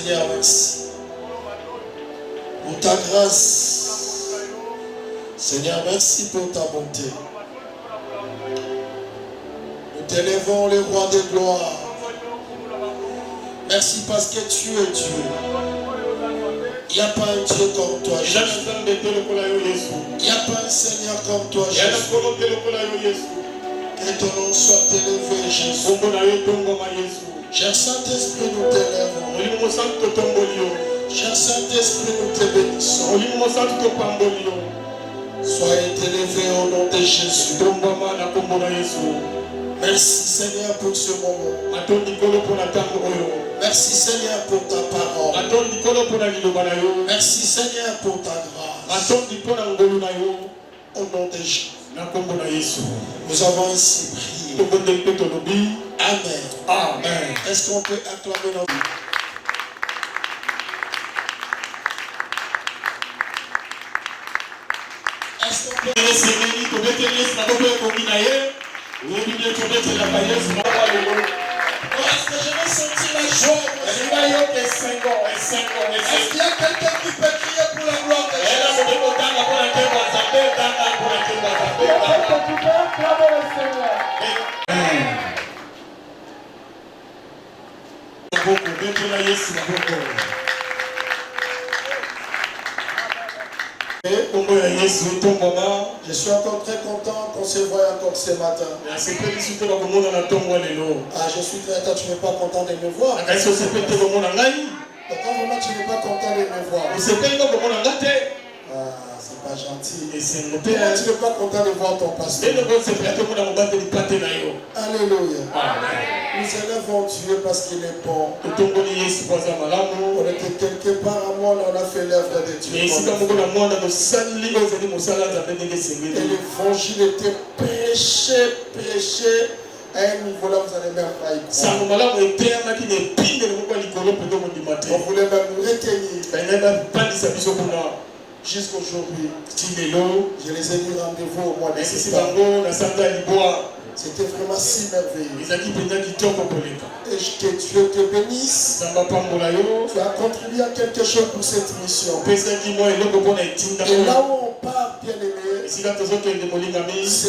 Seigneur, merci. Pour ta grâce. Seigneur, merci pour ta bonté. Nous t'élèvons, le roi de gloire. Merci parce que tu es Dieu. Il n'y a pas un Dieu comme toi, Jésus. Il n'y a pas un Seigneur comme toi, Jésus. Que ton nom soit élevé, Jésus. Cher Saint-Esprit, nous t'élèvons. Cher Saint-Esprit, nous te bénissons. Soyez élevé au nom de Jésus. Merci Seigneur pour ce moment. Merci Seigneur pour ta parole. Merci Seigneur pour ta grâce. Au nom de Jésus. Nous avons ainsi prié. Amen. Amen. Est-ce qu'on peut acclamer notre Dieu? Est-ce qu'on peut est-ce que je vais sentir la joie? Est-ce qu'il y a quelqu'un qui peut crier pour la gloire de Jésus? Je suis encore très content qu'on se voie encore ce matin. Je suis très content, tu n'es pas content de me voir. Donc quand vraiment tu n'es pas content de me voir. C'est pas gentil. Pourquoi tu n'es pas content de voir ton pasteur? Alléluia. Nous élèvons Dieu parce qu'il est bon. On était quelque part à moi, on a fait l'œuvre de Dieu. Et l'évangile était prêché. À un niveau là, vous n'allez même pas y croire. On voulait même nous retenir. Jusqu'aujourd'hui, je les ai mis rendez-vous au mois de septembre. C'était vraiment si merveilleux. Et que Dieu te bénisse. Tu as contribué à quelque chose pour cette mission. Et là où on part, bien aimé, c'est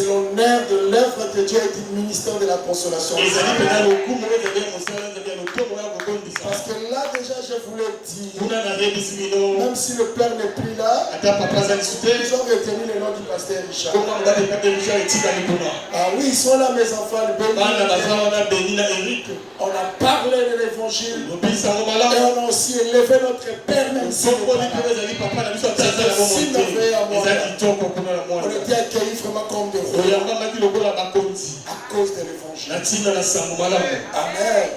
l'honneur de l'œuvre de Dieu et du ministère de la consolation. Parce que là déjà je voulais dire, même si le Père n'est plus là, ils ont retenu le nom du pasteur Richard. Ah oui, ils sont là mes enfants. On a parlé de l'évangile et on a aussi élevé notre Père même si on était accueillis vraiment comme des rois à cause de l'évangile. Amen.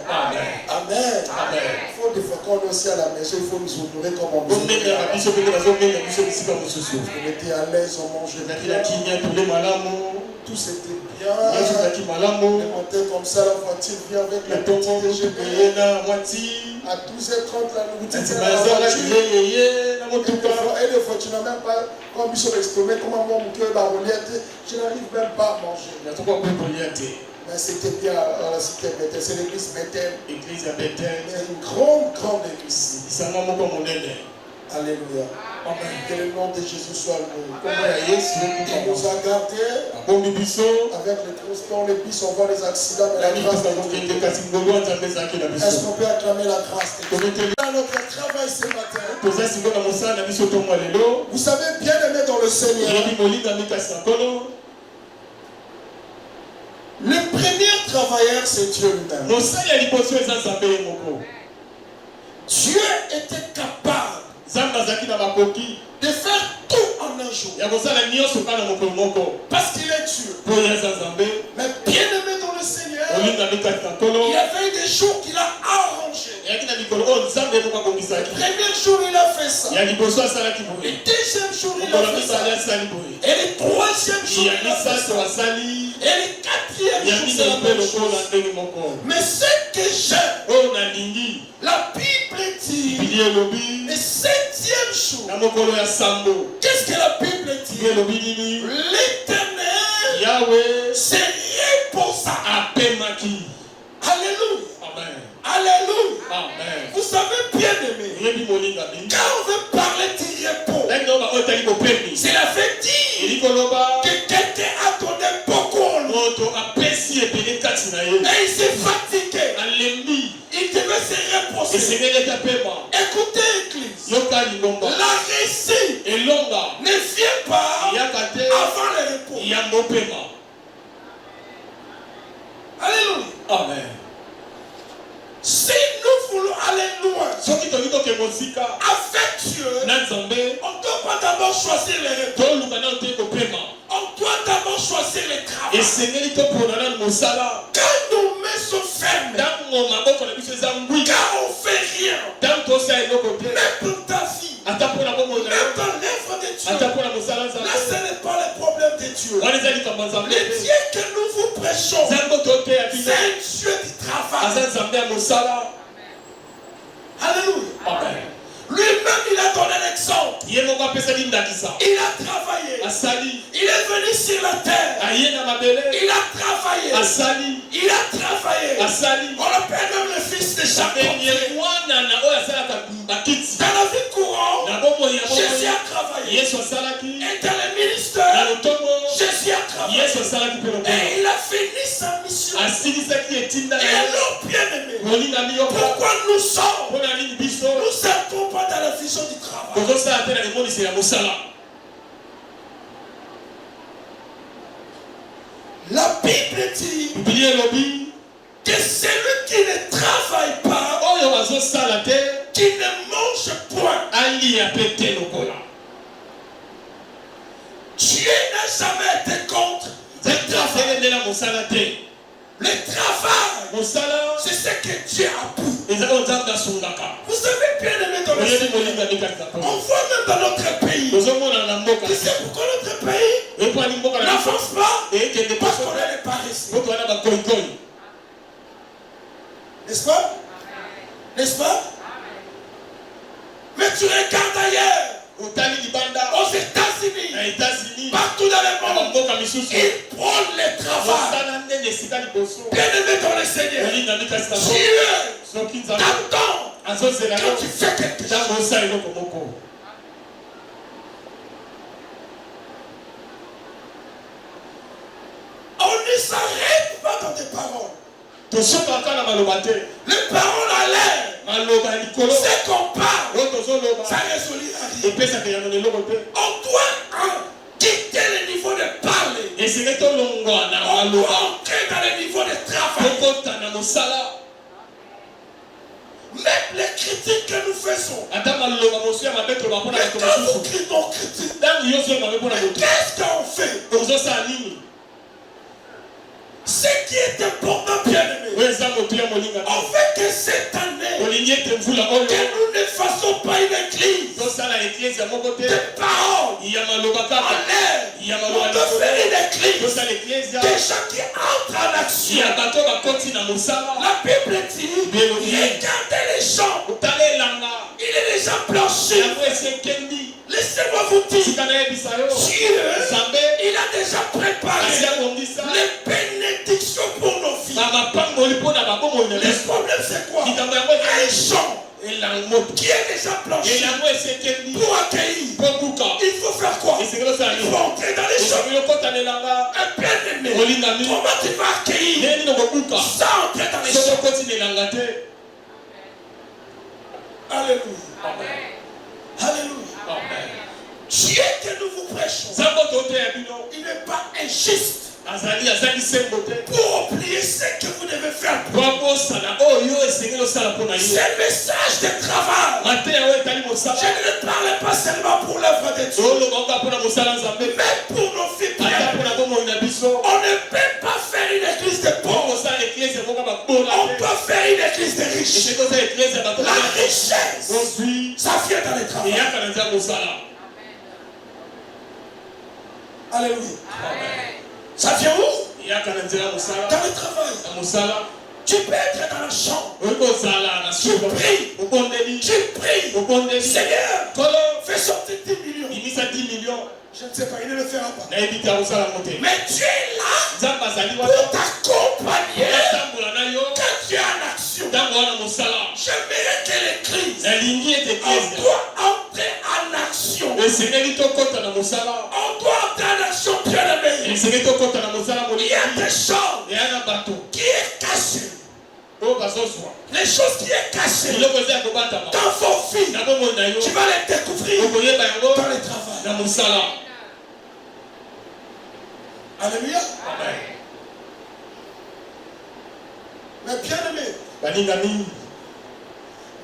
Amen. Il faut des fois quand on est aussi à la maison, il faut nous honorer comme on veut. On était à l'aise, on mangeait bien. Tout c'était bien. On montait comme ça, la voiture vient avec le petit déjeuner. À 12h30, la nourriture vient dans la voiture. Et des fois, tu n'as même pas, comme sur l'estomac, comment mon cœur va rouler, tu n'arrives même pas à manger. Mais c'était bien, c'était Bethel, c'est l'église Bethel. C'est une grande église. Alléluia. Amen. Que le nom de Jésus soit loué. Il nous a gardés avec les transports, les bus, on voit les accidents, mais la grâce de Dieu. Est-ce qu'on peut acclamer la grâce de Dieu? Dans notre travail ce matin, vous savez, bien aimé dans le Seigneur, le premier travailleur, c'est Dieu lui-même. Dieu était capable de faire tout en un jour. Parce qu'il est Dieu. Mais bien aimé dans le Seigneur, il y avait des jours qu'il a arrangés. Le premier jour, il a fait ça. Le deuxième jour, il a fait ça. Et le troisième jour, il a fait ça. Et le quatrième jour, c'est la même chose. Mais ce que j'aime, la Bible dit, le septième jour, qu'est-ce que la Bible dit? L'Éternel s'est reposé. Alléluia. Amen. Alléluia. Amen. Vous savez bien aimé. Quand on veut parler du repos, c'est la fait dire que quelqu'un a donné beaucoup au monde. Et il s'est fatigué. Il devait se reposer. Écoutez, Église. La réussite ne vient pas avant le repos. Alléluia. Amen. Si nous voulons aller loin avec Dieu, on ne doit pas d'abord choisir le repos. On doit d'abord choisir le travail. Quand nos mains sont fermées, quand on ne fait rien, même pour ta vie, même dans l'œuvre de Dieu, là ce n'est pas le problème de Dieu. Le Dieu que nous vous prêchons, c'est un Dieu du travail. Alléluia. Amen. Lui-même, il a donné l'exemple. Il a travaillé. Il est venu sur la terre. Il a travaillé. Il a travaillé. On appelle même le fils de Jacob. Dans la vie courante, Jésus a travaillé. Et dans le ministère, Jésus a travaillé. Et il a fini sa mission. Et alors, bien aimé, pourquoi nous sommes? Nous sommes pas dans la vision du travail. La Bible dit que celui qui ne travaille pas, qui ne mange point, Dieu n'a jamais été contre le travail. Le travail, c'est ce que Dieu a pris. Vous savez bien aimé dans le Seigneur, on voit même dans notre pays. Tu sais pourquoi notre pays n'avance pas? Parce qu'on est les paresseux. N'est-ce pas? N'est-ce pas? Mais tu regardes ailleurs. Aux États-Unis, partout dans le monde, ils prennent le travail. Bien aimé dans le Seigneur, Dieu t'attend quand tu fais quelque chose. On ne s'arrête pas dans tes paroles. Les paroles à l'air, c'est qu'on parle, ça résolvera rien. On doit quitter le niveau de parler. On doit entrer dans le niveau de travail. Même les critiques que nous faisons, mais quand vous critiquez, qu'est-ce qu'on fait? Ce qui est important, bien aimé, on veut que cette année, que nous ne fassons pas une église de paroles en l'air. On doit faire une église des gens qui entrent en action. La Bible dit, regardez les gens, il est déjà blanchi. Laissez-moi vous dire, Dieu, il a déjà préparé les bénédictions pour nos vies. Le problème c'est quoi? Un champ qui est déjà blanchi pour accueillir. Il faut faire quoi? Il faut entrer dans les champs. Un bien-aimé, comment tu vas accueillir sans entrer dans les champs? Alléluia. Alléluia. Dieu que nous vous prêchons, il n'est pas injuste pour oublier ce que vous devez faire. C'est le message de travail. Je ne parle pas seulement pour l'œuvre de Dieu, mais pour nos filles. On ne peut pas faire une église de pauvres. On peut faire une église de riches. La richesse, ça vient dans le travail. Alléluia. Ça vient où? Dans le travail. Tu peux être dans la chambre. Tu pries. Seigneur, fais sortir 10 millions. Je ne sais pas, il ne le fera pas. Mais tu es là pour t'accompagner quand tu es en action. On doit entrer dans son bien-aimé. Il y a des choses qui est cachées. Les choses qui est cachées dans vos vies, tu vas les découvrir dans le travail. Alléluia. Amen. Mais bien aimé,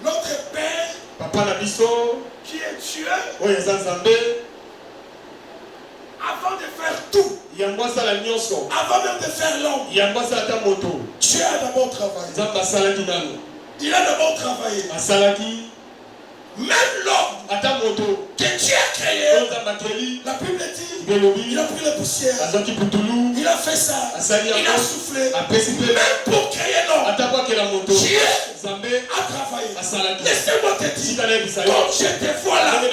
notre Père qui est Dieu, avant de faire tout, avant même de faire l'homme, Dieu a d'abord travaillé. Il a d'abord travaillé. Même l'homme que Dieu a créé, la Bible dit, il a pris la poussière, il a fait ça, il a soufflé, même pour créer l'homme, Dieu a travaillé. Laissez-moi te dire, comme je te vois là, tu es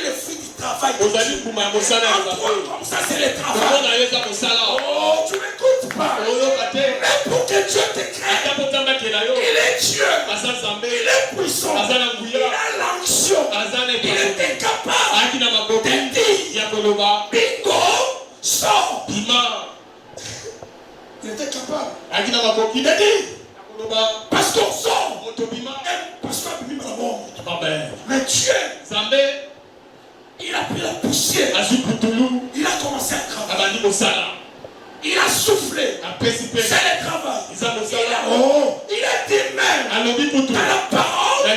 le fruit du travail. En toi, comme ça, c'est le travail. Oh, tu m'écoutes pas. Même pour que Dieu te crée, il est Dieu, il est puissant, il a l'onction, il était capable de dire bingo, sort. Il était capable. Il a dit parce qu'on sort, parce qu'on bima la mort. Mais Dieu, il a pris la poussière, il a commencé à travailler. Il a soufflé. C'est le travail. Il a dit même dans la parole,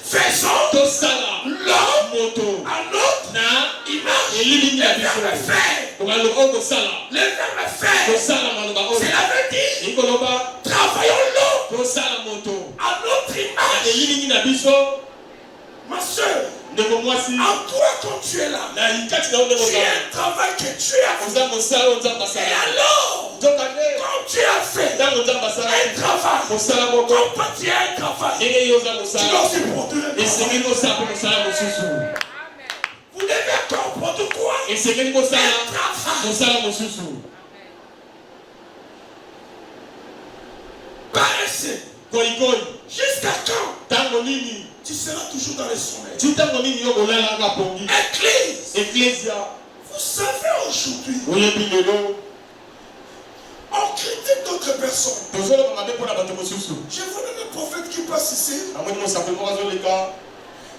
faisons l'homme à notre image. Le verbe faire. Le verbe faire. Cela veut dire travaillons l'homme à notre image. Ma soeur, en toi quand tu es là, tu as un travail que tu as fait. Et alors, quand tu as fait un travail, quand tu as un travail, tu dois aussi produire un travail. Vous devez comprendre quoi? Un travail. Paresseux. Jusqu'à quand? Tu seras toujours dans le sommeil. Église. Vous savez aujourd'hui, on critique d'autres personnes. Je vous donne un prophète qui passe ici.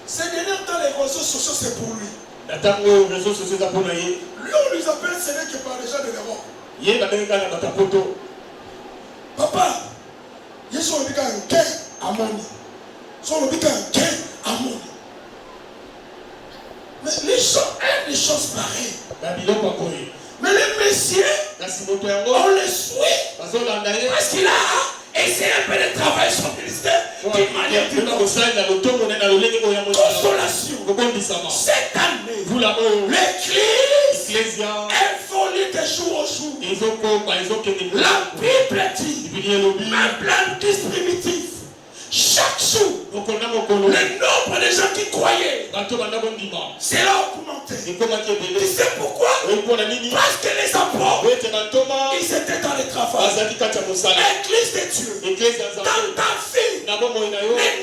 Ces derniers temps, les réseaux sociaux, c'est pour lui. Lui, on lui appelle celui qui parle déjà de l'Europe. Papa, il y a son bika un quai à Moni. Son bika un quai à Moni. Mais les gens aiment les choses pareilles. Mais les messieurs, on les suit parce qu'il a essayé un peu de travailler son ministère d'une manière d'une autre. Consolation. Cette année, l'église évolue de jour au jour. La Bible dit, même l'Église primitive, chaque jour, le nombre de gens qui croyaient, c'est là augmenté. Tu sais pourquoi? Parce que les apôtres, ils étaient dans le travail. L'église de Dieu, dans ta vie, ne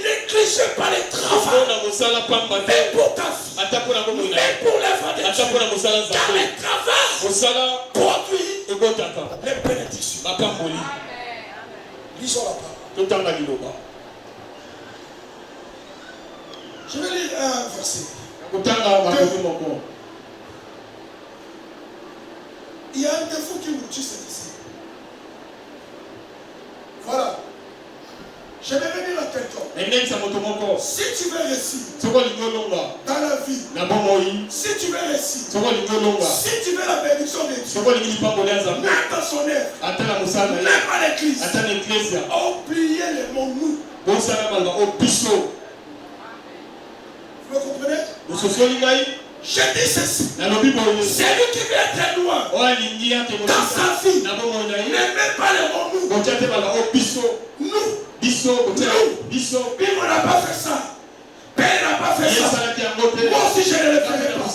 néglige pas le travail. Mais pour ta vie, mais pour l'œuvre de Dieu, car le travail produit les bénédictions. Lisons la parole. Je vais lire un verset. Il y a un défaut qui nous tue, c'est ici. Voilà. Je vais venir à quelqu'un. Si tu veux réussir dans la vie, si tu veux réussir, si tu veux la bénédiction de Dieu, même dans son œuvre, même à l'église, oubliez le mot nous. Vous comprenez? Je dis ceci. Celui qui veut être loin dans sa vie n'aime pas le mot nous. Bible n'a pas fait ça. Père n'a pas fait ça. Moi aussi je ne le ferai pas.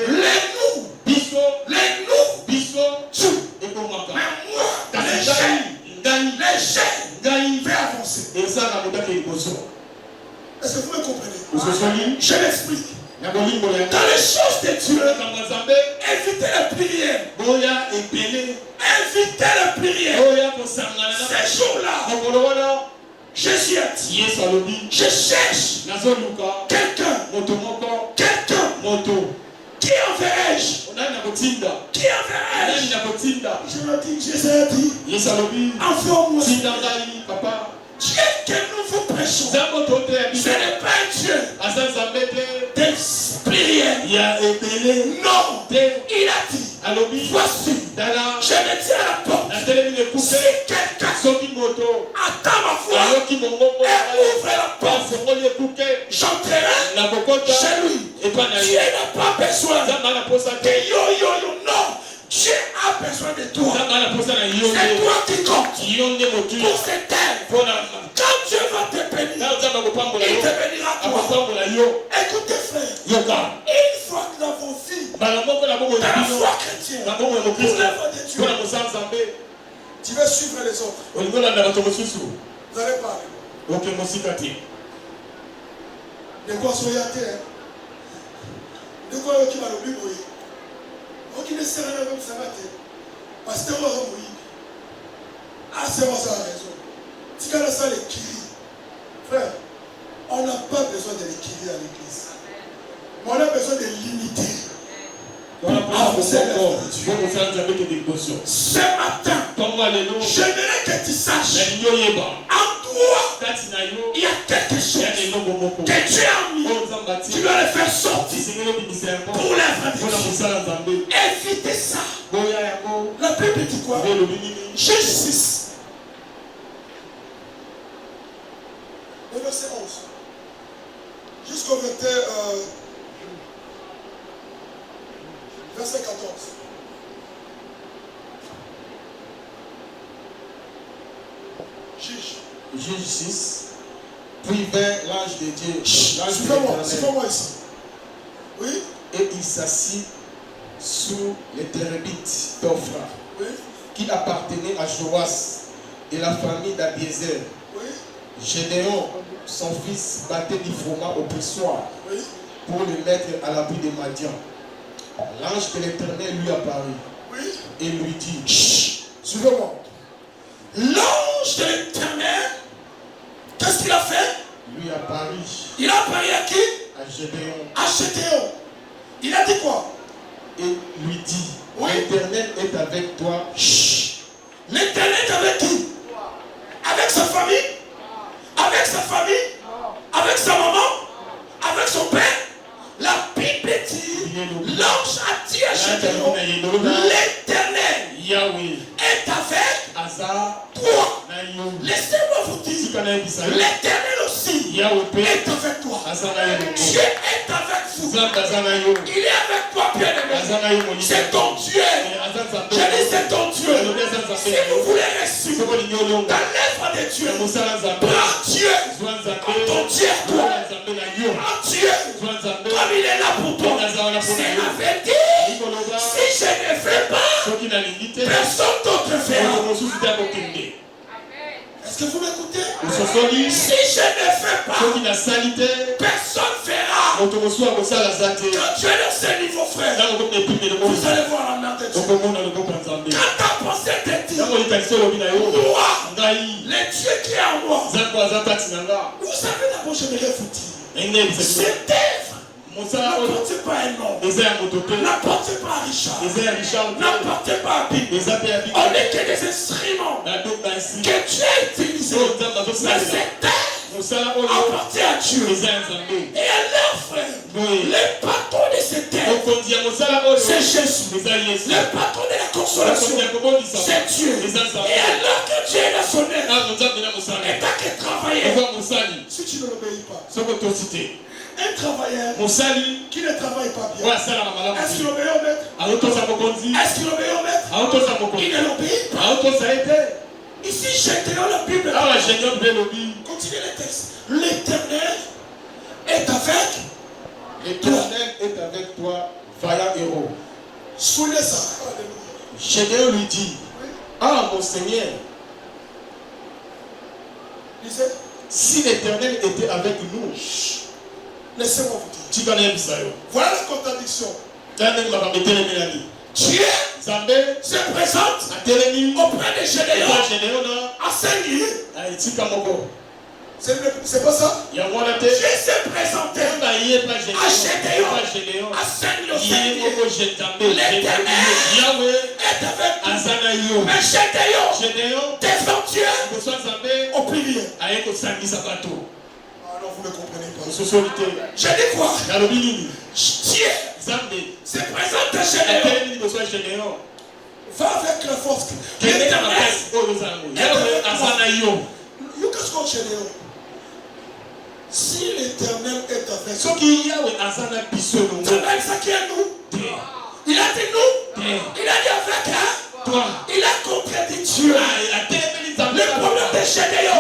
Les nous, tu. Mais moi, les chaînes, fait avancer. Est-ce que vous me comprenez? Je m'explique. Dans les choses de Dieu, évitez la prière. Évitez la prière. Ces jours-là, Jésus a dit, je cherche quelqu'un. Qui enverrai-je? Qui enverrai-je? Je me dis, Jésus a dit, envoie-moi. Dieu que nous vous prêchons, ce n'est pas un Dieu d'expérience. Non, il a dit, voici, je me tiens à la porte. Si quelqu'un attend ma voix et ouvre la porte, j'entrerai chez lui. Dieu n'a pas besoin de non. Dieu a besoin de toi. C'est toi qui comptes pour cette terre. Quand Dieu va te bénir, il te bénira toi. Écoutez frère, une fois que dans vos vies, dans la foi chrétienne, pour l'œuvre de Dieu, tu vas suivre les autres. Vous allez parler. De quoi soyez à terre? De quoi qui va l'oublier? Qui ne sert à rien même ça va te. Parce que oui. Ah, c'est moi ça la raison. Si quand ça les kiri, frère, on n'a pas besoin de les kiri à l'église. Mais on a besoin de limiter. Ce matin, j'aimerais que tu saches, en toi, il y a quelque chose que Dieu a mis. Tu dois le faire sortir pour l'œuvre de Dieu. Évitez ça. La Bible dit quoi? Genèse 6. Le verset 11. Jusqu'au verset 14. Juge 6. Puis vint l'ange de Dieu. Suis-moi ici. Oui. Et il s'assit sous les térébintes d'Ophra, oui, qui appartenaient à Joas et la famille d'Abiezer. Oui. Gédéon, son fils, battait du froment au pressoir, oui, pour le mettre à l'abri de Madian. L'ange de l'Éternel lui apparut, oui, et lui dit, chut, suivez-moi. L'ange de l'Éternel, qu'est-ce qu'il a fait? Lui apparut. Il a apparu à qui? À Gédéon. À Gédéon. Il a dit quoi? Et lui dit, oui, l'Éternel est avec toi. Chut. L'Éternel est avec qui? Avec sa famille? Avec sa famille? Avec sa maman? Avec son père? La Bible dit, l'ange a dit à Gédéon, l'Éternel est avec toi. Laissez-moi vous dire, l'Éternel aussi est avec toi. Dieu est avec vous. Il est avec toi, bien-aimé. C'est ton Dieu. Je dis c'est ton Dieu. Si vous voulez réussir dans l'œuvre de Dieu, prends Dieu comme ton Dieu à toi. Prends Dieu comme il est là pour toi. C'est la vérité. Si je ne fais pas, personne d'autre fera. Est-ce que vous m'écoutez? Si je ne fais pas, personne fera. Quand Dieu est dans ce niveau, frère, vous allez voir la main de Dieu. Quand ta pensée te dit, moi, le Dieu qui est en moi, vous savez d'abord, j'aimerais vous dire, cette œuvre n'apportez pas un homme, n'apportez pas à Richard, n'apportez pas à Bibi. On n'est que des instruments que Dieu a utilisés. Mais cette œuvre appartient à Dieu. Et alors, frère, le patron de cette œuvre, c'est Jésus. Le patron de la consolation, c'est Dieu. Et alors que Dieu est dans son œuvre, et tant que travailler, si tu ne l'obéis pas, un travailleur qui ne travaille pas bien, est-ce qu'il obéit au maître? Est-ce qu'il obéit au maître? Il ne l'obéit pas. Ici, j'ai dans la Bible. Continuez le texte. L'Éternel est avec toi. L'Éternel est avec toi, vaillant héros. Soulez ça. Gédéon lui dit, ah mon Seigneur, si l'Éternel était avec nous, Laissez-moi vous dire. Voilà la contradiction. Dieu se présente auprès des Gédéons à Saint-Guy. C'est pas ça? Dieu s'est présenté à Gédéon, à Saint-Guy. L'Éternel est avec nous. Mais Gédéon, défendu au plié. Alors vous ne comprenez pas. Je dis quoi? Dieu se présente à Gédéon. Va avec la force. L'Éternel est avec nous. Qu'est-ce qu'on Gédéon? Si l'Éternel est avec nous, c'est qui est nous. Il a dit nous. Il a dit avec toi. Il a contredit Dieu. Le problème de Gédéon,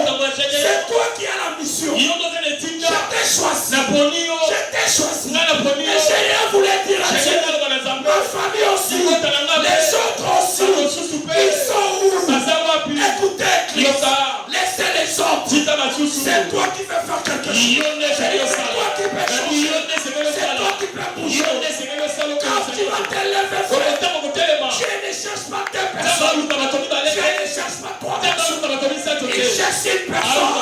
c'est toi qui as la mission. Je t'ai choisi. Et Gédéon voulait dire à Dieu, ma famille aussi, les autres aussi, ils sont où? Écoutez Christ, laissez les autres. C'est toi qui veux faire quelque chose. C'est toi qui peux changer. C'est toi qui peux bouger. Quand tu vas te lever, frère, Dieu ne cherche pas deux personnes. Dieu ne cherche pas trois personnes. Il cherche une personne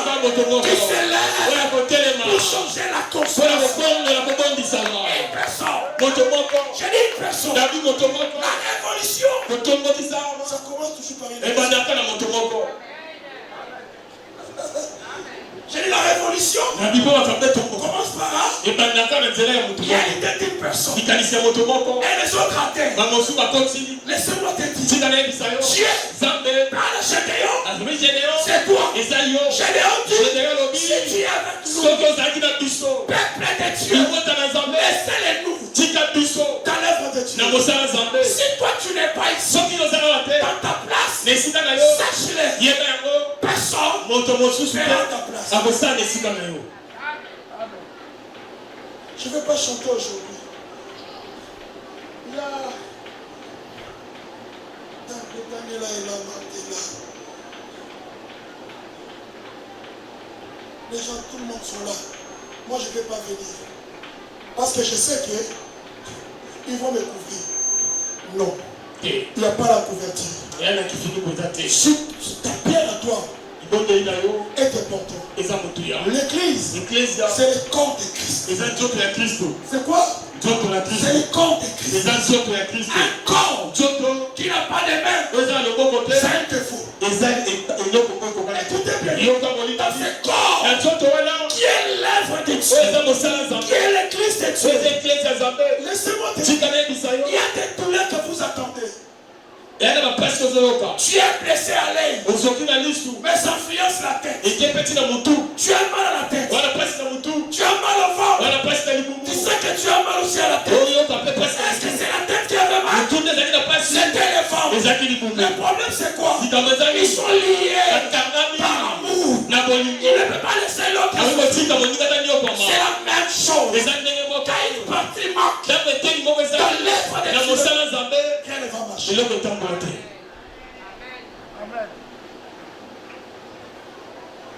qui se lève pour changer la conscience. Une personne. J'ai dit une personne. La révolution. Ça commence toujours par une personne. J'ai dit la révolution commence par là. Il y a l'idée d'une personne. Et les autres atteignent. Laissez-moi te dire. Dieu parle à Gédéon. C'est toi. Gédéon dit, si tu es avec nous, peuple de Dieu, laissez-les nous dans l'œuvre de Dieu. Si toi tu n'es pas ici, dans ta place, sache-le. Personne ne fera ta place. Je ne vais pas chanter aujourd'hui. Là, Daniela et la Mandela. Les gens, tout le monde sont là. Moi, je ne vais pas venir. Parce que je sais qu'ils vont me couvrir. Non. Il n'y a pas la couverture. Si ta pierre à toi est important. L'église, c'est le corps de Christ. C'est quoi? C'est le corps de Christ. Un corps qui n'a pas de main. C'est un défaut. Écoutez bien. Dans ce corps qui est l'œuvre de Dieu, qui est l'église de Dieu. Laissez-moi te dire, il y a des douleurs que vous attendez. Tu es blessé à l'œil, mais ça influence la tête. Tu as mal à la tête. Tu as mal au ventre. Tu sais que tu as mal aussi à la tête. Est-ce que c'est la tête qui avait mal? C'était le ventre. Le problème c'est quoi? Ils sont liés par amour. Il ne peut pas laisser l'autre. C'est la même chose. Quand une partie manque dans l'œuvre de Dieu, qu'elle va marcher.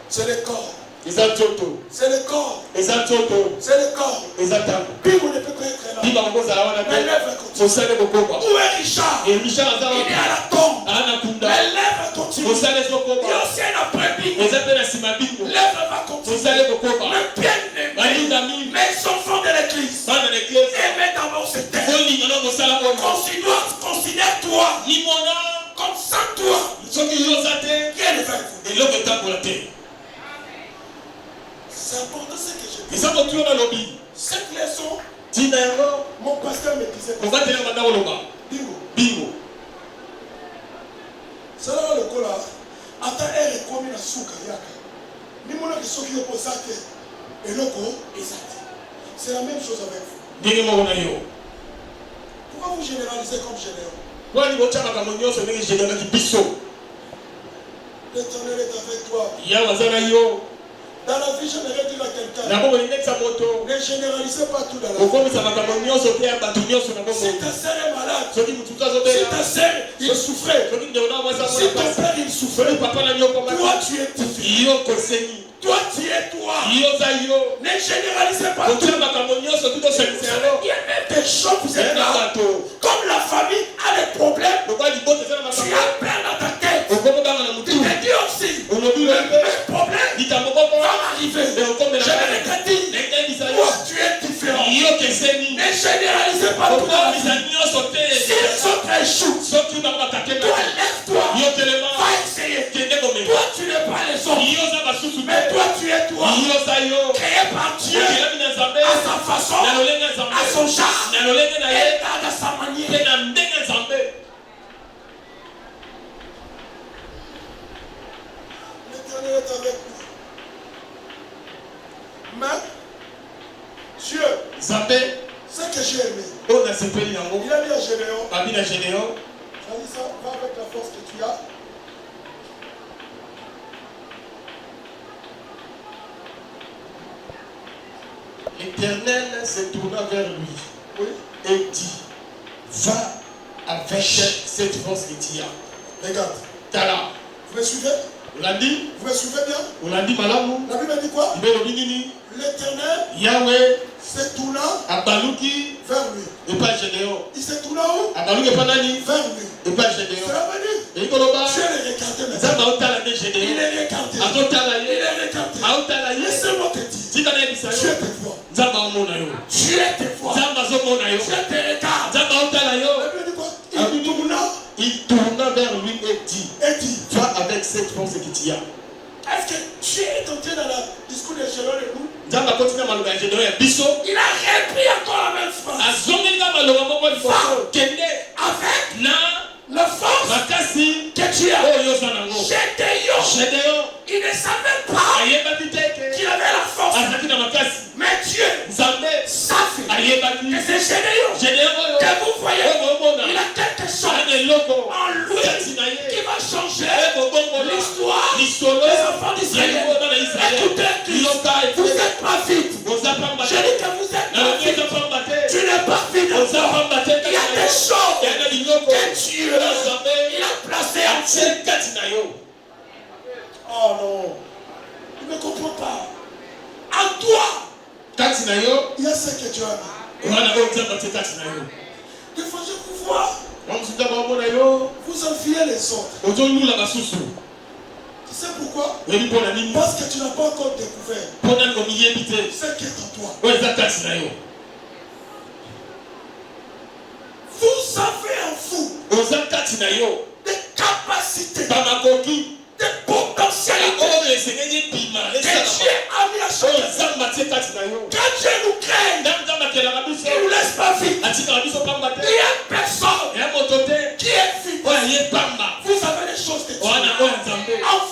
C'est le corps. C'est le corps. C'est le corps. Bible ne peut pas être là. Mais l'œuvre continue. Où est Richard? Il est à la tombe. Mais l'œuvre continue. Il y a aussi un après-Bible. L'œuvre va continuer. Le bien-aimé, mes enfants de l'église, aimez d'abord ce texte. Considère-toi comme sans toi. Qui est le vrai? C'est important ce que je dis. Cette leçon, mon pasteur me disait bingo. C'est là le coup là. Attends, elle est comme une souka yaka. Nimona qui soki yo posate. Et le coup, c'est la même chose avec vous. Pourquoi vous généralisez comme Gédéon? L'Éternel est avec toi. Dans la vie, j'aimerais dire à quelqu'un, ne généralisez pas tout dans la vie. Si ta sœur est malade, si ta sœur il souffrait, si ton père il souffrait, toi tu es difficile. Toi tu es toi. Yozayo. Ne généralisez pas tout. Il y a même des choses, vous êtes là. Comme la famille a des problèmes, tu as peur dans ta tête. Tu te dis aussi, le même problème va m'arriver. Je vais le dire, toi tu es différent. Ne généralisez pas tout. Si les autres échouent, toi lève-toi. Va essayer. Toi tu n'es pas les autres. Mais toi tu es toi. Créé par Dieu. À sa façon. À son genre. Et à sa manière. L'Éternel est avec nous. Mais Dieu, ce que j'ai aimé, il a dit à Gédéon, ça dit ça, va avec la force que tu as. L'Éternel se tourna vers lui et dit, va avec cette force que tu as. Regarde. Tala. Vous me suivez? On l'a dit. Vous me suivez bien? On l'a dit, Malamou. La Bible dit quoi? L'Éternel Yahweh se tourna Abalouki vers lui. Et pas Gédéon. Il se tourna où? Abalouki et pas Nani. Vers lui. Et pas Gédéon. C'est revenu. Et Koloba. Dieu les regardait maintenant. Il est regardé. Il est regardé. Laissez-moi te dire. Dieu te voit. Dieu te voit. Dieu te regarde. La Bible dit quoi? Il tourna vers lui et dit, va avec cette force que tu as. Est-ce que Dieu est entré dans le discours de Gédéon et nous? Il a repris encore la même phrase. Avec la force que tu as. Gédéon, il ne savait pas qu'il avait la force. Mais Dieu savait que c'est Gédéon que vous voyez. Il a quelque chose en lui qui va changer l'histoire des enfants d'Israël. Écoutez, vous n'êtes pas vite. Je dis que vous êtes pas vite. Tu n'es pas vite. Il y a des choses que Dieu il a placées en vous. Oh non, il ne comprend pas. En toi, il y a ce que Dieu a mis. Il faut que vous voyez. Vous enviez les autres. Tu sais pourquoi? Parce que tu n'as pas encore découvert ce qui est en toi. Vous avez en vous des capacités, des potentialités que Dieu a mis à chacun. Quand Dieu nous crée, il ne nous laisse pas vite. Il y a personne qui est vite. Vous avez des choses de Dieu en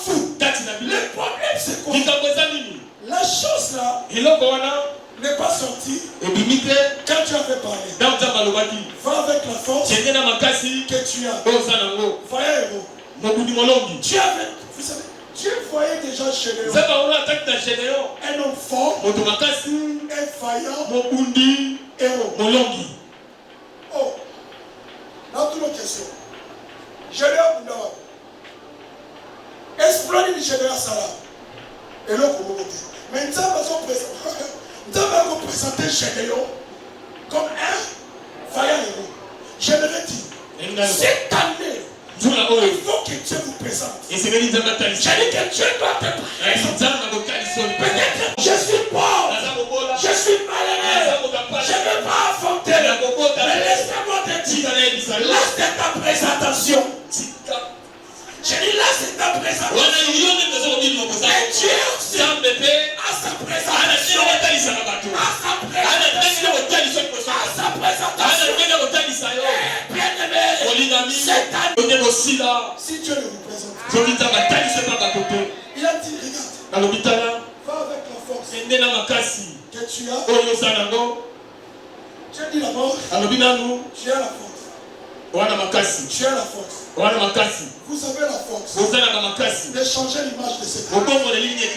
vous. Le problème c'est quoi? La chose là n'est pas sortie quand tu avais parlé. Va avec la force que tu as. Voyez, héros. Dieu voyait déjà Gédéon. Un homme fort, un vaillant, héros. Oh, dans toute notre question. Gédéon Boudawa. Explorer du Gédéon Salah. Et l'autre au côté. Mais nous avons présenté Gédéon comme un vaillant héros. J'aimerais dire, cette année, il faut que Dieu vous présente. J'ai dit que Dieu doit te présenter. Peut-être je suis pauvre, je suis malheureux, je ne veux pas affronter. Mais laisse-moi te dire, là c'est ta présentation. J'ai dit là c'est ta présentation. Et Dieu aussi a sa présentation. Bien-aimé, cette année, si Dieu le représente, il a dit, regarde, va avec la force que tu as. J'ai dit d'abord, tu as la force. Tu as la force. Vous avez la force de changer l'image de cette église.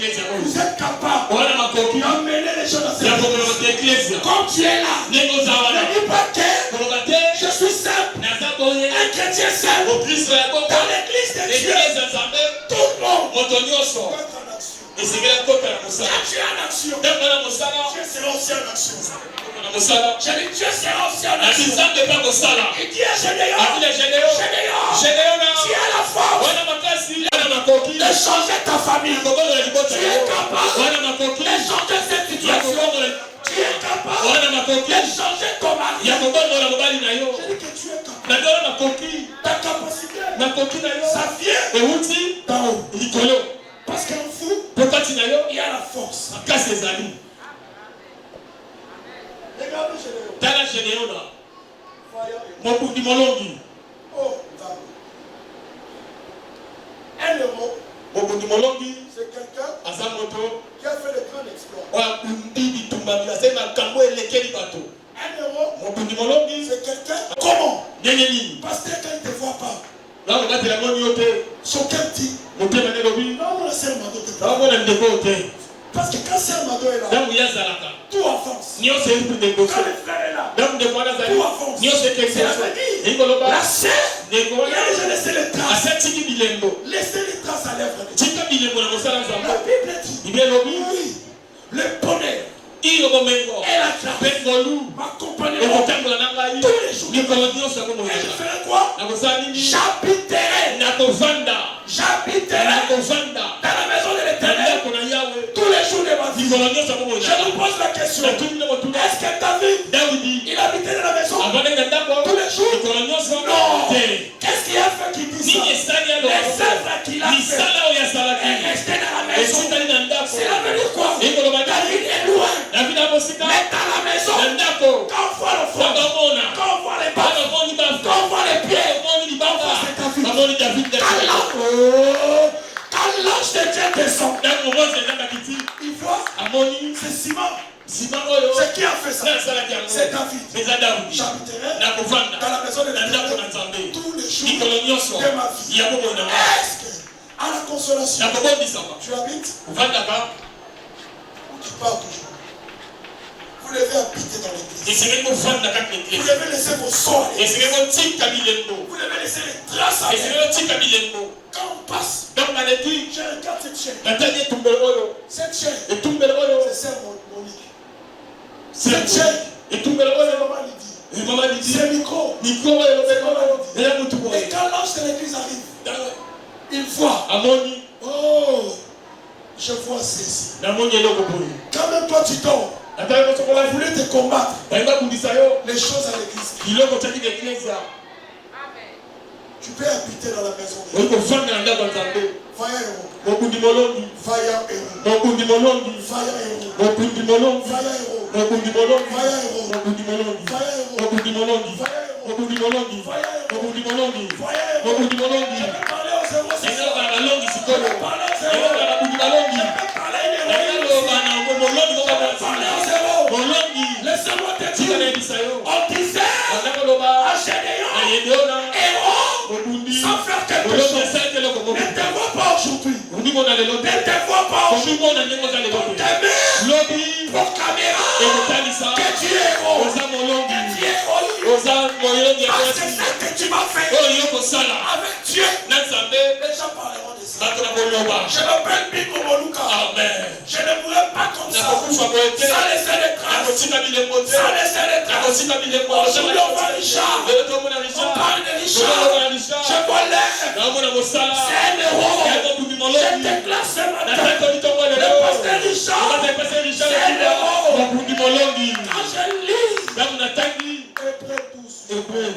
Vous êtes capable d'emmener les gens dans cette église. Comme tu es là, ne dis pas que je suis simple, un chrétien simple. Dans l'église de Dieu, tout le monde doit être en action. action. Dieu sera aussi en action. J'ai dit Dieu sera aussi en action. Il dit à Gédéon, tu as la force de changer ta famille. Tu es capable de changer cette situation. Tu es capable de changer ton mari. J'ai dit que tu es capable. Ta capacité, ça vient d'en haut. Parce qu'en vous, il y a la force. Regardez Gédéon. Oh, un héros, c'est quelqu'un qui a fait de grands exploits. Un héros, c'est quelqu'un. Comment? Parce que quand il ne te voit pas, chacun dit, non, c'est un mado. Parce que quand c'est un mado est là, tout avance. Quand le frère est là, tout avance. C'est la sœur, j'ai laissé les traces. Laissez les traces à l'œuvre de Dieu. La Bible dit, le bonheur et la grâce m'accompagneront tous les jours. Et je ferai quoi? J'habiterai dans la maison de l'Éternel tous les jours de ma vie. Je vous pose la question. Est-ce que David, il habitait dans la maison tous les jours? Non. Qu'est-ce qu'il a fait qu'il dit ça? Les œuvres qu'il a fait est resté dans la maison. Cela veut dire quoi? David est loin. Mais dans la maison, quand on voit le front, quand on voit les baffes, quand on voit les pieds, c'est David. Quand l'ange de Dieu descend, il voit, c'est Simon. C'est qui a fait ça? C'est David. J'habiterai dans la maison de l'Éternel tous les jours de ma vie. Est-ce que, à la consolation, tu habites ou tu pars toujours? Vous devez habiter dans l'église. Vous devez laisser vos sorts. Vous devez laisser les traces à l'église. Quand on passe, je regarde cette chaîne. Cette chaîne, c'est Sœur Monique. Cette chaîne, c'est Maman Lydie. C'est micro. C'est Maman Lydie. Et quand l'ange de l'église arrive, il voit. Oh, je vois ceci. Quand même toi tu dors, on voulait te combattre les choses à l'église. Tu peux habiter dans la maison de Dieu. Vaillant héros. Vaillant laissez-moi te dire, on disait à Gédéon, sans faire quelque chose, ne te vois pas aujourd'hui. Ne te vois pas aujourd'hui. Pour t'aimer, proclamera que tu es héros. Que tu es héroïque. Parce que ce que tu m'as fait avec Dieu, les gens parleront de ça. Je m'appelle Biko Moluka. Je ne mourrai pas comme ça. Sans laisser les traces. Sans laisser les traces. Aujourd'hui on voit Richard. On parle de Richard. Je vois l'air. C'est un héros. Je déclare ce matin. Le pasteur Richard. C'est un héros. Quand je lis Hébreux 12.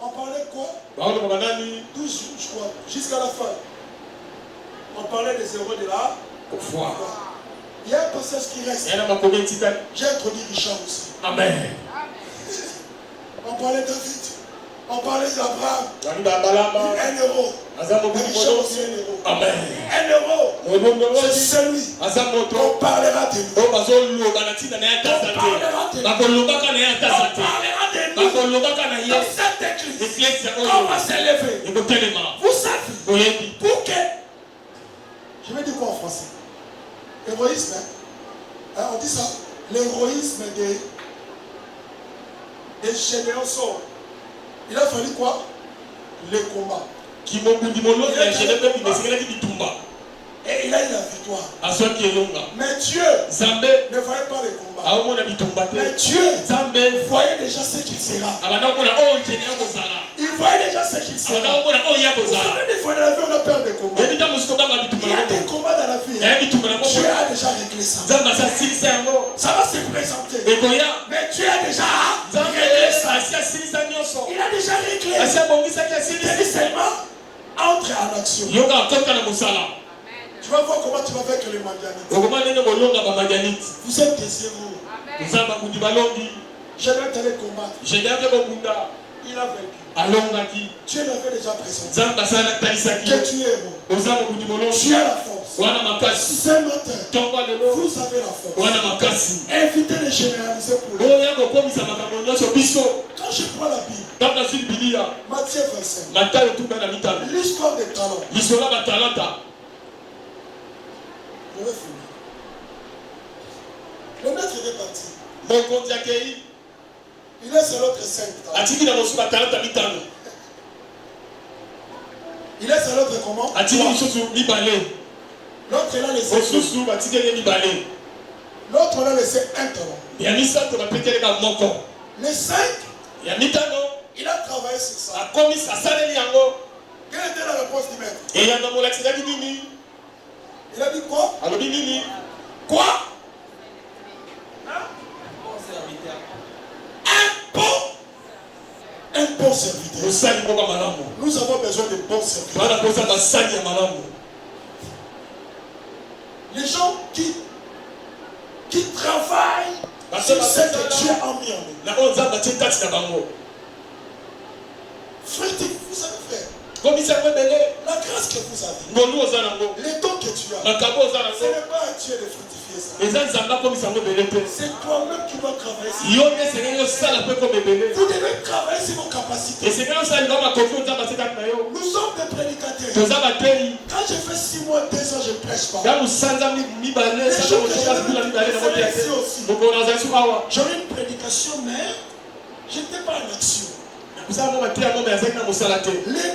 On parlait quoi? 12 jours, je crois, jusqu'à la fin. On parlait des héros de la foi. Il y a un passage qui reste. J'ai introduit Richard aussi. Amen. On parlait de David. On parlait d'Abraham. Un héros. Richard aussi un héros. Amen. Un héros. C'est celui. On parlera de nous. On parlera de nous. Dans cette église, on va s'élever. Vous savez, pour que, je vais dire quoi en français? Héroïsme, hein? On dit ça, l'héroïsme des Gédéon sort. Il a fallu quoi? Les combats. Et Et il a eu la victoire. Mais Dieu ne voyait pas les combats. Mais Dieu voyait déjà ce qu'il sera. Il voyait déjà ce qu'il sera. Vous savez, des fois dans la vie, on a peur des combats. Il y a des combats dans la vie. Dieu a déjà réglé ça. Ça va se présenter. Mais Dieu a déjà réglé ça. Il a déjà réglé. C'est seulement entre en action. Tu vas voir comment tu vas vaincre les Madianites. Vous êtes désireux. J'aimerais t'aller combattre. Il a vaincu. Dieu l'avait déjà présenté. Que tu es bon. Tu as la force. Ce matin, vous avez la force. Évitez de généraliser pour lui. Quand je prends la Bible, Matthieu 25, l'histoire des talents. Je vais finir. Le maître est parti. Il est sur l'autre 5 talents. Il est sur l'autre comment? L'autre il a laissé 2. L'autre on a laissé 1 talent. Les 5, il a travaillé sur ça. Quelle était la réponse du maître? Il a dit quoi? Quoi? Un bon serviteur. Nous avons besoin de bons serviteurs. Les gens qui travaillent sur ce que Dieu a mis en eux. Frère, vous savez faire. La grâce que vous avez, les dons que tu as, ce n'est pas à Dieu de fructifier ça. C'est toi-même qui dois travailler sur ça. Vous devez travailler sur vos capacités. Nous sommes des prédicateurs. Quand j'ai fait 6 mois, 2 ans, je ne prêche pas. J'avais une prédication, mais je n'étais pas en action. Les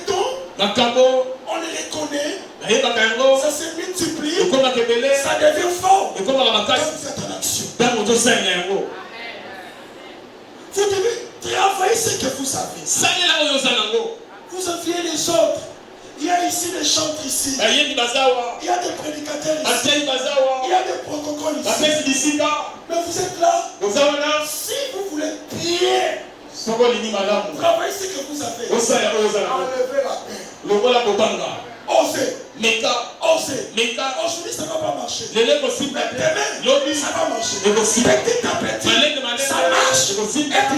dons, on les connaît, ça se multiplie, ça devient fort. Quand vous êtes en action, vous devez travailler ce que vous avez. Vous aviez les autres. Il y a ici des chantres ici. Il y a des prédicateurs ici. Il y a des protocoles ici. Mais vous êtes là. Si vous voulez bien travailler ce que vous avez, enlevez la peine. Osez. Aujourd'hui ça ne va pas marcher. Mais demain ça va marcher. Petit à petit ça marche et tu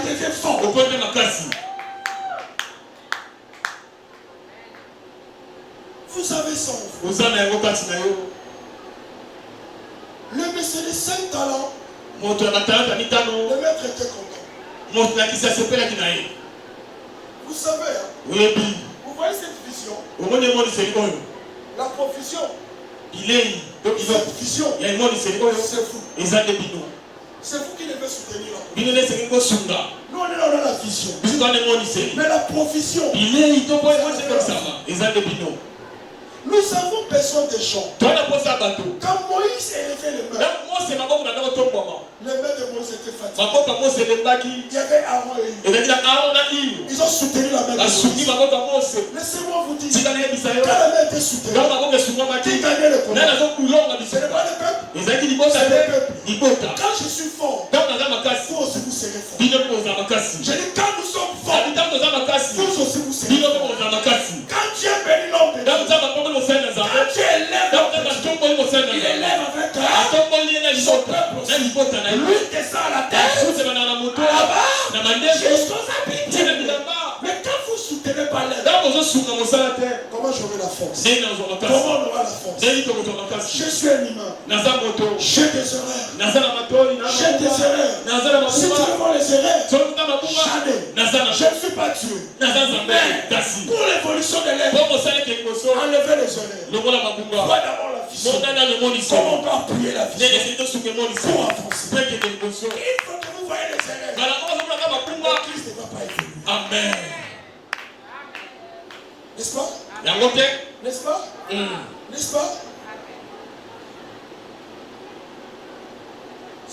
deviens fort. Vous avez son le monsieur de 5 talents. Le maître était content. Vous savez, vous voyez cette vision. La provision. Cette vision, c'est fou. C'est vous qui devez soutenir la provision. Nous on est là, on a la vision. Mais la provision, nous avons besoin de gens. Quand Moïse élevait les mains, les mains de Moïse étaient fatiguées. Il y avait Aaron et Hur. Ils ont soutenu la main de Moïse. Laissez-moi vous dire, quand la main était soutenue, qui gagnait le combat? Ce n'est pas le peuple, c'est le peuple. Quand je suis fort, vous aussi vous serez fort. Je dis quand nous sommes forts, vous aussi vous serez forts. Quand Dieu bénit l'homme de Dieu, quand Dieu élève l'homme, il élève avec son peuple. Lui descend à la terre, là-bas, jusqu'aux habitants. Mais quand vous ne soutenez pas l'aide, comment j'aurai la force? Comment on aura la force? Je suis un humain. J'ai des erreurs. J'ai des erreurs. Si tu veux voir les erreurs, jamais. Je ne suis pas Dieu. Mais pour l'évolution de l'être, enlevez les erreurs. Vois d'abord la vision. Comment on doit appuyer la vision pour avancer. Il faut que vous voyez les erreurs. Christ ne va pas évoluer. Amen. N'est-ce pas? N'est-ce pas? N'est-ce pas?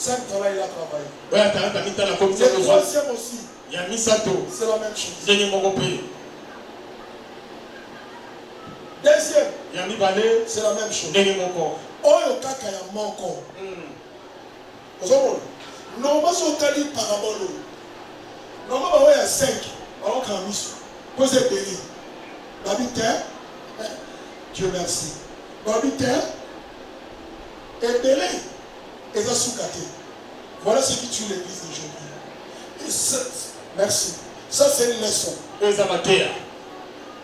5 talents, il a travaillé. Le Le troisième aussi, c'est la même chose. Deuxième, c'est la même chose. Oyo kaka ya moko. Normalement, si on t'a dit parabole, normalement, il y a 5. Alors, quand on mise, posez béni. Dieu merci. Et belé, et ça soukate. Voilà ce qui tue l'église d'aujourd'hui. Merci. Ça, c'est une leçon.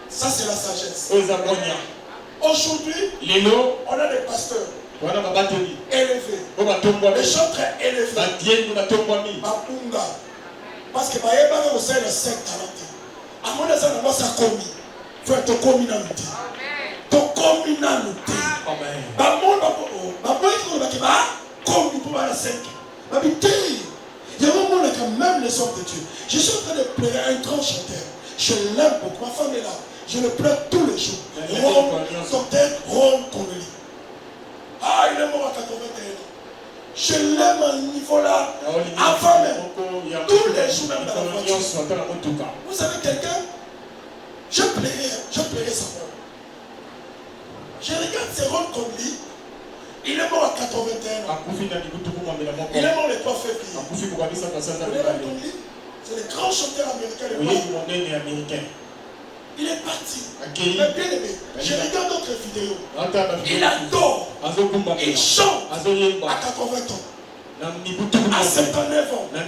Ça, c'est la sagesse. Aujourd'hui, on a des pasteurs élevés, des chantres élevés. Bapunga. Parce que Baïba aussi a 5 talents. À mon avis, ça a commis. Il faut être commis dans le thé. To commis dans le thé. Il y a un moment où même les hommes de Dieu. Je suis en train de pleurer un grand chanteur. Je l'aime beaucoup. Ma femme est là. Je le pleure tous les jours. Docteur Ron Connelly. Ah, il est mort à 81 ans. Je l'aime à un niveau là. Avant même. Tous les jours même dans la voiture. Vous savez quelqu'un? Je plairais sa mort. Je regarde ces Ron Connelly. Il est mort à 81 ans. Il est mort le 3 février. C'est le grand chanteur américain. Il est parti. Mais bien aimé, je regarde d'autres vidéos. Il adore. Il chante à 80 ans. À 79 ans. Mais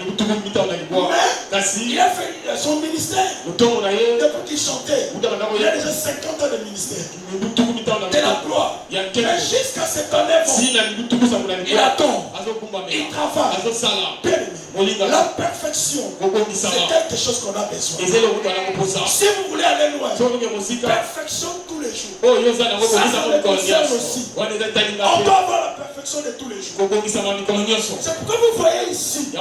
il a fait son ministère. Depuis qu'il chantait, il a déjà 50 ans de ministère. De la gloire. Mais jusqu'à 79 ans, il attend. Il travaille. Bien aimé, la perfection, c'est quelque chose qu'on a besoin. Si vous voulez aller loin, perfection tous les jours. Ça me concerne aussi. On doit avoir la perfection de tous les jours. C'est pourquoi vous voyez ici, au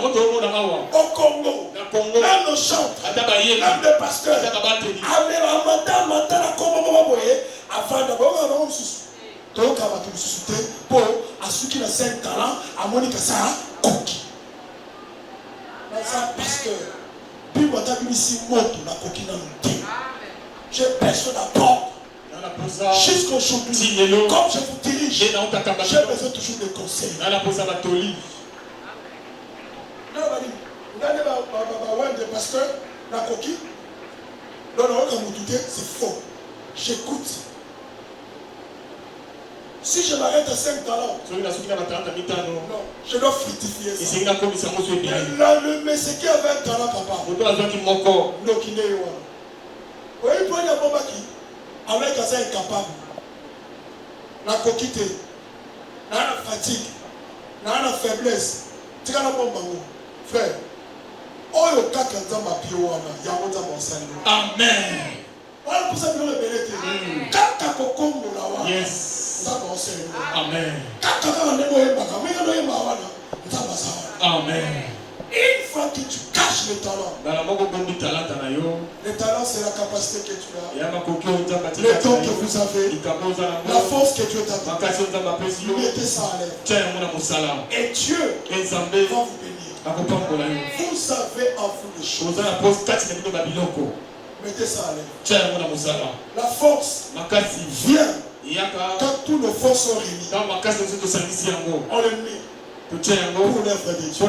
Congo, même nos chantres, même les pasteurs, avant d'abord, donc à votre suscité pour à ceux qui ont 5 talents, à Monica Sarah, Koki. Dans un pasteur, puis moi t'as ici moto la Koki dans le thé. J'ai besoin d'abord. Jusqu'aujourd'hui, comme je vous dirige, j'ai besoin toujours de conseils. Des pasteurs, la coquille, c'est faux. J'écoute. Si je m'arrête à 5 talents, non, je dois fructifier ça. Le monsieur qui avait un talent, papa, non, qui n'est pas. Vous voyez, il y a un bon qui, avec un incapable, la coquille, la fatigue, la faiblesse, tu as la bombe, frère. Oyo kaka nzamba pio wana yango nzamba osali. Amen. Wala pour ça le belete. Kaka kokombo la wana. Yes. Nzamba osali. Amen. Kaka kaka ndemo yembaka, mais quand yemba wana nzamba sawa. Amen. Une fois que tu caches le talent, le talent c'est la capacité que tu as, le temps que vous avez, la force que Dieu t'a donnée. Mettez ça à l'air. Et Dieu va vous bénir. Vous avez en vous les choses. Mettez ça à l'air. La force vient quand tous nos forces sont réunies. On les met. Pour l'œuvre de Dieu.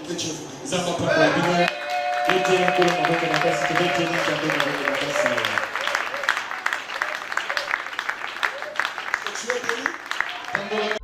Que Dieu vous bénisse.